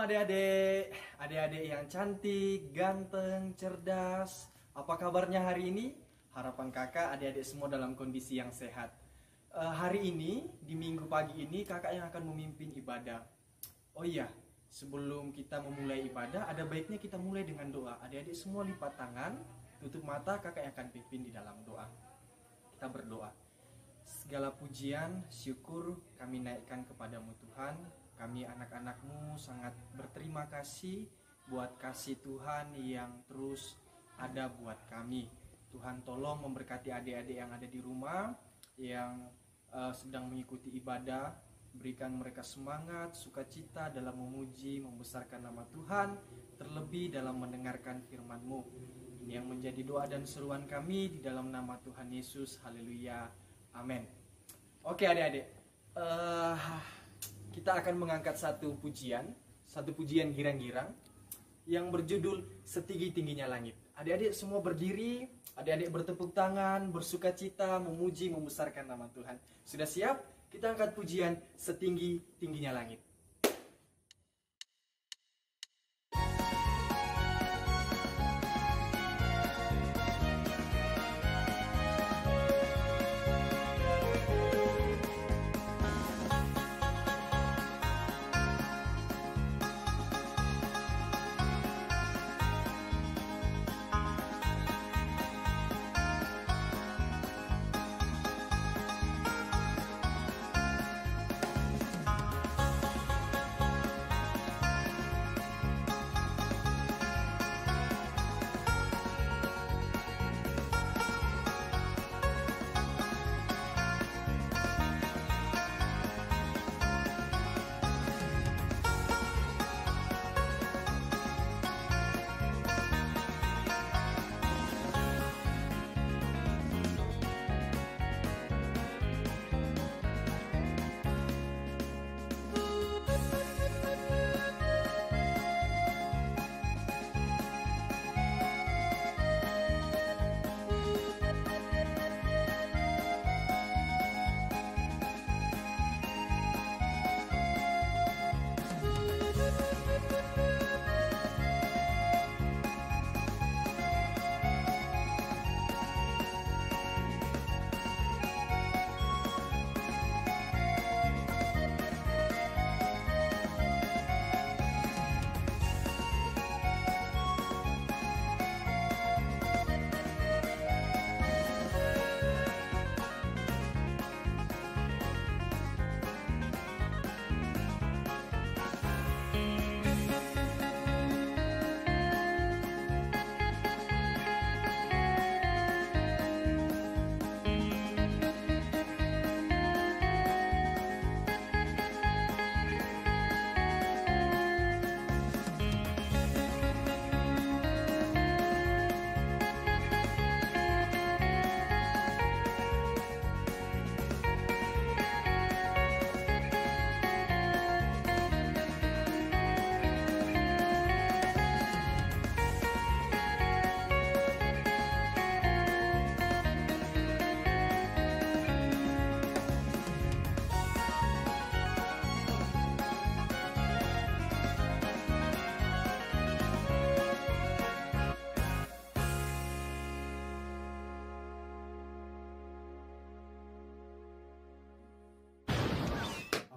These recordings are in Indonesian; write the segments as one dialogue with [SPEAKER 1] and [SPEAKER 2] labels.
[SPEAKER 1] adik-adik yang cantik, ganteng, cerdas. Apa kabarnya hari ini? Harapan kakak adik-adik semua dalam kondisi yang sehat. Hari ini, di minggu pagi ini, kakak yang akan memimpin ibadah. Oh iya, sebelum kita memulai ibadah, ada baiknya kita mulai dengan doa. Adik-adik semua lipat tangan, tutup mata, kakak yang akan pimpin di dalam doa. Kita berdoa. Segala pujian, syukur kami naikkan kepadamu Tuhan. Kami anak-anakmu sangat berterima kasih buat kasih Tuhan yang terus ada buat kami. Tuhan tolong memberkati adik-adik yang ada di rumah, yang sedang mengikuti ibadah. Berikan mereka semangat, sukacita dalam memuji, membesarkan nama Tuhan, terlebih dalam mendengarkan firman-Mu. Ini yang menjadi doa dan seruan kami di dalam nama Tuhan Yesus. Haleluya. Amin. Oke adik-adik, kita akan mengangkat satu pujian girang-girang yang berjudul Setinggi-tingginya Langit. Adik-adik semua berdiri, adik-adik bertepuk tangan, bersukacita, memuji, membesarkan nama Tuhan. Sudah siap? Kita angkat pujian Setinggi-tingginya Langit.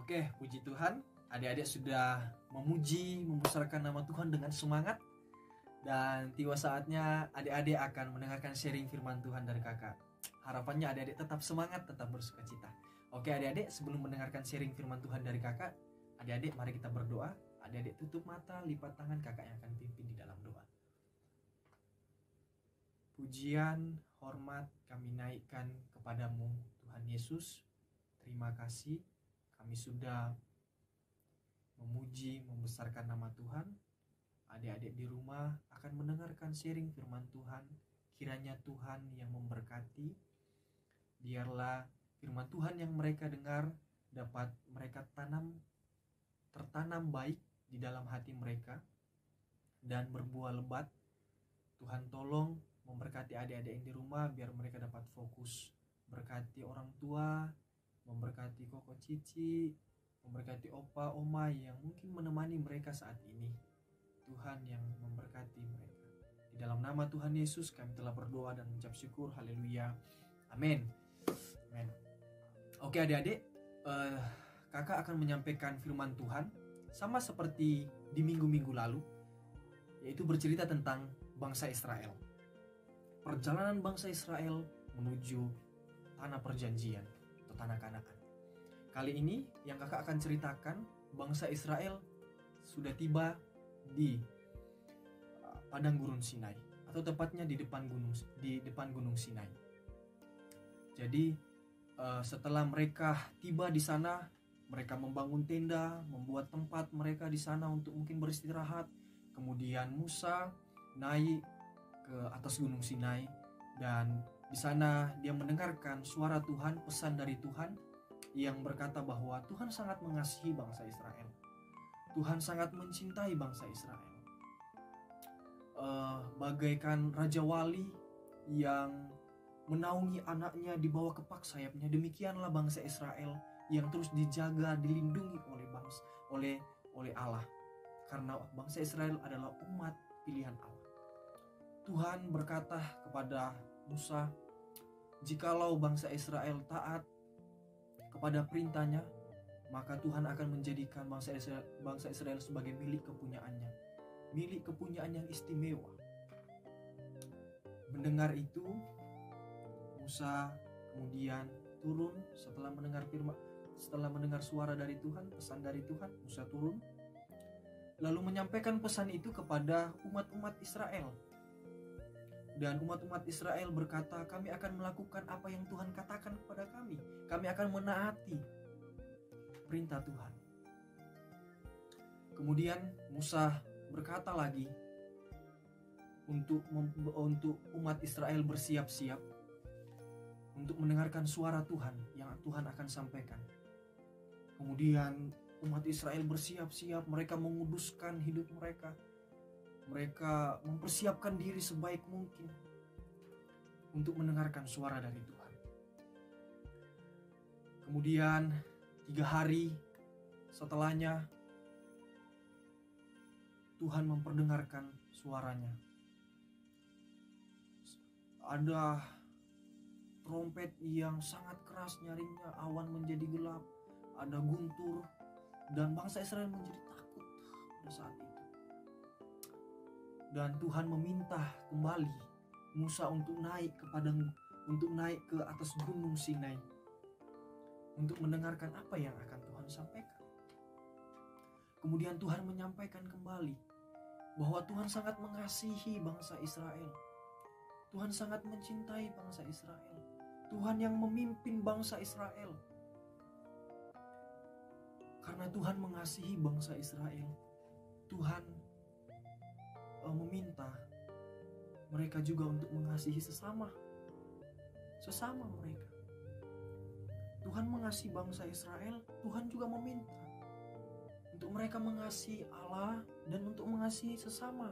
[SPEAKER 1] Oke, puji Tuhan, adik-adik sudah memuji, membesarkan nama Tuhan dengan semangat. Dan tiba saatnya adik-adik akan mendengarkan sharing firman Tuhan dari kakak. Harapannya adik-adik tetap semangat, tetap bersukacita. Oke adik-adik, sebelum mendengarkan sharing firman Tuhan dari kakak, adik-adik mari kita berdoa. Adik-adik tutup mata, lipat tangan, kakak yang akan pimpin di dalam doa. Pujian, hormat kami naikkan kepadamu Tuhan Yesus. Terima kasih. Kami sudah memuji, membesarkan nama Tuhan. Adik-adik di rumah akan mendengarkan sharing firman Tuhan. Kiranya Tuhan yang memberkati. Biarlah firman Tuhan yang mereka dengar dapat mereka tertanam baik di dalam hati mereka dan berbuah lebat. Tuhan tolong memberkati adik-adik yang di rumah biar mereka dapat fokus. Berkati orang tua, memberkati Koko Cici, memberkati opa, oma yang mungkin menemani mereka saat ini. Tuhan yang memberkati mereka. Di dalam nama Tuhan Yesus kami telah berdoa dan mengucap syukur. Haleluya. Amin. Amin. Oke adik-adik, kakak akan menyampaikan firman Tuhan sama seperti di minggu-minggu lalu, yaitu bercerita tentang bangsa Israel. Perjalanan bangsa Israel menuju tanah perjanjian atau tanah Kanaan. Kali ini yang kakak akan ceritakan, bangsa Israel sudah tiba di padang gurun Sinai, atau tepatnya di depan gunung Sinai. Jadi setelah mereka tiba di sana, mereka membangun tenda, membuat tempat mereka di sana untuk mungkin beristirahat. Kemudian Musa naik ke atas gunung Sinai, dan di sana dia mendengarkan suara Tuhan, pesan dari Tuhan yang berkata bahwa Tuhan sangat mengasihi bangsa Israel. Tuhan sangat mencintai bangsa Israel. Bagaikan Raja Wali yang menaungi anaknya di bawah kepak sayapnya, demikianlah bangsa Israel yang terus dijaga, dilindungi oleh Allah. Karena bangsa Israel adalah umat pilihan Allah. Tuhan berkata kepada Musa, jikalau bangsa Israel taat kepada perintahnya, maka Tuhan akan menjadikan bangsa Israel sebagai milik kepunyaannya yang istimewa. Mendengar itu, Musa kemudian turun setelah mendengar suara dari Tuhan, pesan dari Tuhan. Musa turun lalu menyampaikan pesan itu kepada umat-umat Israel. Dan umat-umat Israel berkata, kami akan melakukan apa yang Tuhan katakan kepada kami. Kami akan menaati perintah Tuhan. Kemudian Musa berkata lagi untuk umat Israel bersiap-siap untuk mendengarkan suara Tuhan yang Tuhan akan sampaikan. Kemudian umat Israel bersiap-siap, mereka menguduskan hidup mereka. Mereka mempersiapkan diri sebaik mungkin untuk mendengarkan suara dari Tuhan. Kemudian 3 hari setelahnya, Tuhan memperdengarkan suaranya. Ada trompet yang sangat keras nyaringnya, awan menjadi gelap, ada guntur, dan bangsa Israel menjadi takut pada saat itu. Dan Tuhan meminta kembali Musa untuk naik ke atas gunung Sinai untuk mendengarkan apa yang akan Tuhan sampaikan. Kemudian Tuhan menyampaikan kembali bahwa Tuhan sangat mengasihi bangsa Israel. Tuhan sangat mencintai bangsa Israel. Tuhan yang memimpin bangsa Israel. Karena Tuhan mengasihi bangsa Israel, Tuhan meminta mereka juga untuk mengasihi sesama mereka. Tuhan mengasihi bangsa Israel, Tuhan juga meminta untuk mereka mengasihi Allah dan untuk mengasihi sesama.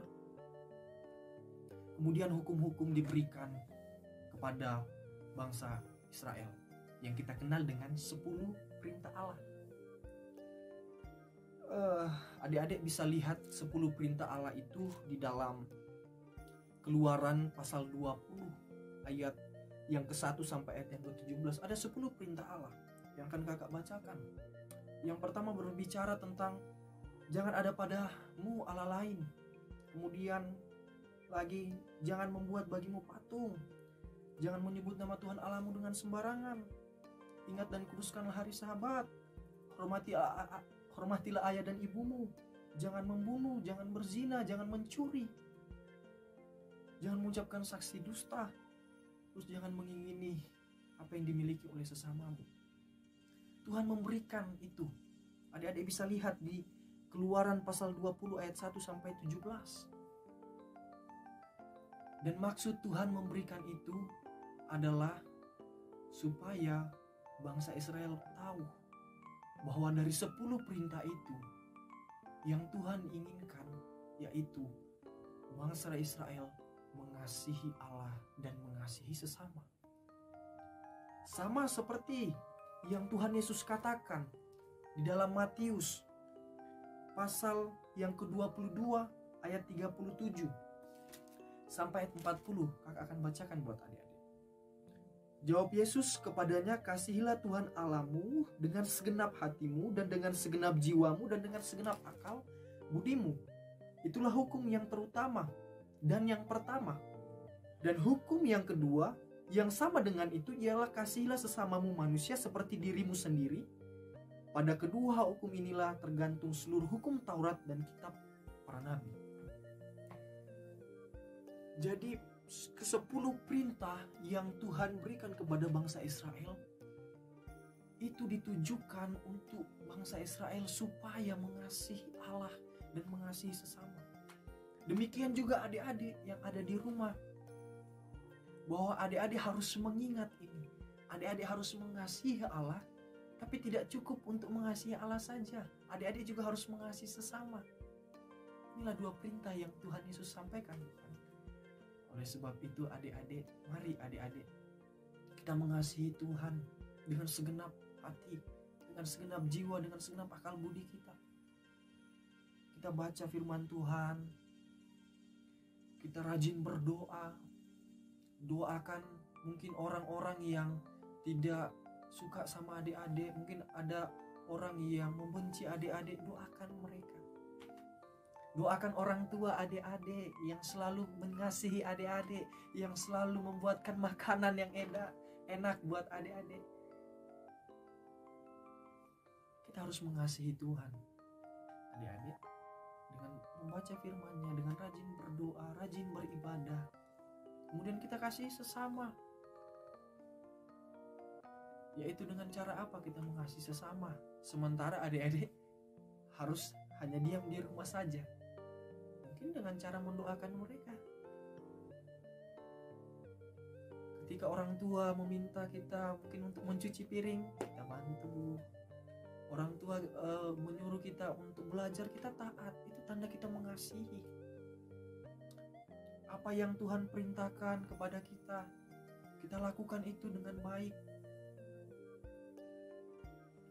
[SPEAKER 1] Kemudian hukum-hukum diberikan kepada bangsa Israel yang kita kenal dengan 10 perintah Allah. Adik-adik bisa lihat 10 perintah Allah itu di dalam Keluaran pasal 20 ayat yang ke-1 sampai ayat yang ke-17. Ada 10 perintah Allah yang akan kakak bacakan. Yang pertama berbicara tentang jangan ada padamu Allah lain. Kemudian lagi, jangan membuat bagimu patung. Jangan menyebut nama Tuhan Allahmu dengan sembarangan. Ingat dan kuduskanlah hari Sabat. Hormatilah ayah dan ibumu. Jangan membunuh, jangan berzina, jangan mencuri. Jangan mengucapkan saksi dusta. Terus jangan mengingini apa yang dimiliki oleh sesamamu. Tuhan memberikan itu. Adik-adik bisa lihat di Keluaran pasal 20 ayat 1 sampai 17. Dan maksud Tuhan memberikan itu adalah supaya bangsa Israel tahu bahwa dari 10 perintah itu yang Tuhan inginkan, yaitu bangsa Israel mengasihi Allah dan mengasihi sesama. Sama seperti yang Tuhan Yesus katakan Di dalam Matius pasal yang ke-22 ayat 37 sampai ayat 40, kakak akan bacakan buat adik-adik. Jawab Yesus kepadanya, kasihilah Tuhan Allahmu dengan segenap hatimu dan dengan segenap jiwamu dan dengan segenap akal budimu. Itulah hukum yang terutama dan yang pertama. Dan hukum yang kedua yang sama dengan itu ialah kasihilah sesamamu manusia seperti dirimu sendiri. Pada kedua hukum inilah tergantung seluruh hukum Taurat dan kitab para nabi. Jadi ke-10 perintah yang Tuhan berikan kepada bangsa Israel itu ditujukan untuk bangsa Israel supaya mengasihi Allah dan mengasihi sesama. Demikian juga adik-adik yang ada di rumah, bahwa adik-adik harus mengingat ini. Adik-adik harus mengasihi Allah, tapi tidak cukup untuk mengasihi Allah saja. Adik-adik juga harus mengasihi sesama. Inilah 2 perintah yang Tuhan Yesus sampaikan. Oleh sebab itu adik-adik, mari adik-adik kita mengasihi Tuhan dengan segenap hati, dengan segenap jiwa, dengan segenap akal budi kita. Kita baca firman Tuhan, kita rajin berdoa. Doakan mungkin orang-orang yang tidak suka sama adik-adik, mungkin ada orang yang membenci adik-adik, doakan mereka. Doakan orang tua adik-adik yang selalu mengasihi adik-adik, yang selalu membuatkan makanan yang enak buat adik-adik. Kita harus mengasihi Tuhan, adik-adik, dengan membaca firman-Nya, dengan rajin berdoa, rajin beribadah. Kemudian kita kasih sesama. Yaitu dengan cara apa kita mengasihi sesama? Sementara adik-adik harus hanya diam di rumah saja. Mungkin dengan cara mendoakan mereka. Ketika orang tua meminta kita mungkin untuk mencuci piring, kita bantu. Orang tua menyuruh kita untuk belajar, kita taat. Itu tanda kita mengasihi. Apa yang Tuhan perintahkan kepada kita, kita lakukan itu dengan baik.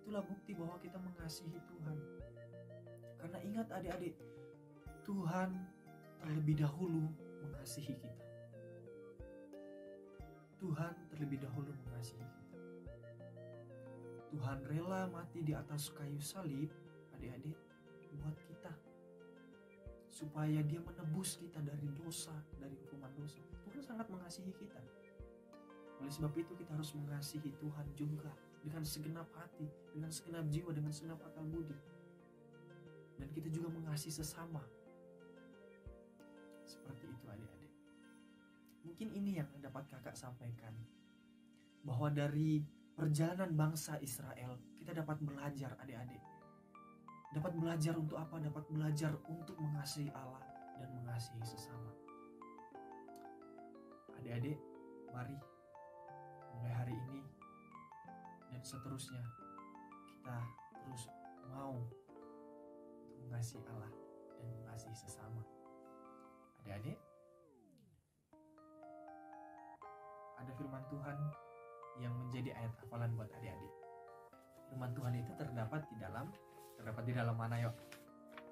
[SPEAKER 1] Itulah bukti bahwa kita mengasihi Tuhan. Karena ingat adik-adik, Tuhan terlebih dahulu mengasihi kita. Tuhan terlebih dahulu mengasihi kita. Tuhan rela mati di atas kayu salib, adik-adik, buat kita. Supaya Dia menebus kita dari dosa, dari hukuman dosa. Tuhan sangat mengasihi kita. Oleh sebab itu kita harus mengasihi Tuhan juga dengan segenap hati, dengan segenap jiwa, dengan segenap akal budi. Dan kita juga mengasihi sesama. Seperti itu adik-adik. Mungkin ini yang dapat kakak sampaikan. Bahwa dari perjalanan bangsa Israel, kita dapat belajar adik-adik. Dapat belajar untuk apa? Dapat belajar untuk mengasihi Allah dan mengasihi sesama. Adik-adik, mari mulai hari ini dan seterusnya kita terus mau untuk mengasihi Allah dan mengasihi sesama. Adik-adik, ada firman Tuhan yang menjadi ayat hafalan buat adik-adik. Firman Tuhan itu terdapat di dalam mana yuk?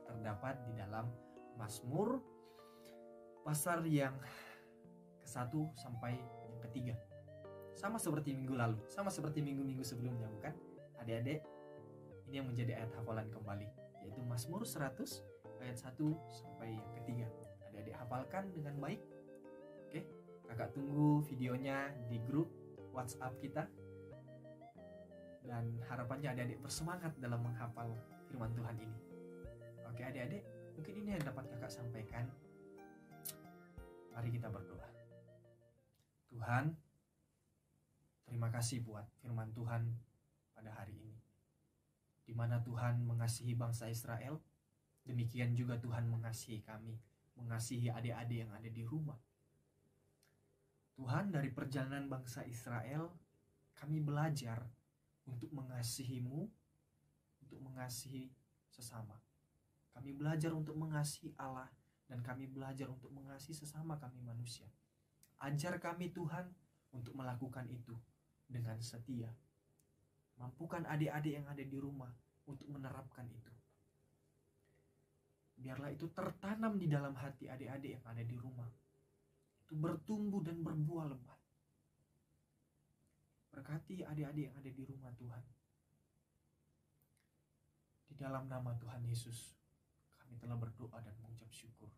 [SPEAKER 1] Terdapat di dalam Mazmur pasal yang ke-1 sampai yang ke-3. Sama seperti minggu lalu, sama seperti minggu-minggu sebelumnya, bukan? Adik-adik, ini yang menjadi ayat hafalan kembali, yaitu Mazmur 100 ayat 1 sampai yang ke-3. Adik-adik hafalkan dengan baik. Oke, kakak tunggu videonya di grup WhatsApp kita. Dan harapannya adik-adik bersemangat dalam menghafal firman Tuhan ini. Oke adik-adik, mungkin ini yang dapat kakak sampaikan. Mari kita berdoa. Tuhan, terima kasih buat firman Tuhan pada hari ini. Di mana Tuhan mengasihi bangsa Israel, demikian juga Tuhan mengasihi kami, mengasihi adik-adik yang ada di rumah. Tuhan, dari perjalanan bangsa Israel, kami belajar untuk mengasihi-Mu, untuk mengasihi sesama. Kami belajar untuk mengasihi Allah, dan kami belajar untuk mengasihi sesama kami manusia. Ajar kami Tuhan untuk melakukan itu dengan setia. Mampukan adik-adik yang ada di rumah
[SPEAKER 2] untuk menerapkan itu. Biarlah itu tertanam di dalam hati adik-adik yang ada di rumah. Itu bertumbuh dan berbuah lebat. Berkati adik-adik yang ada di rumah Tuhan. Di dalam nama Tuhan Yesus, kami telah berdoa dan mengucap syukur.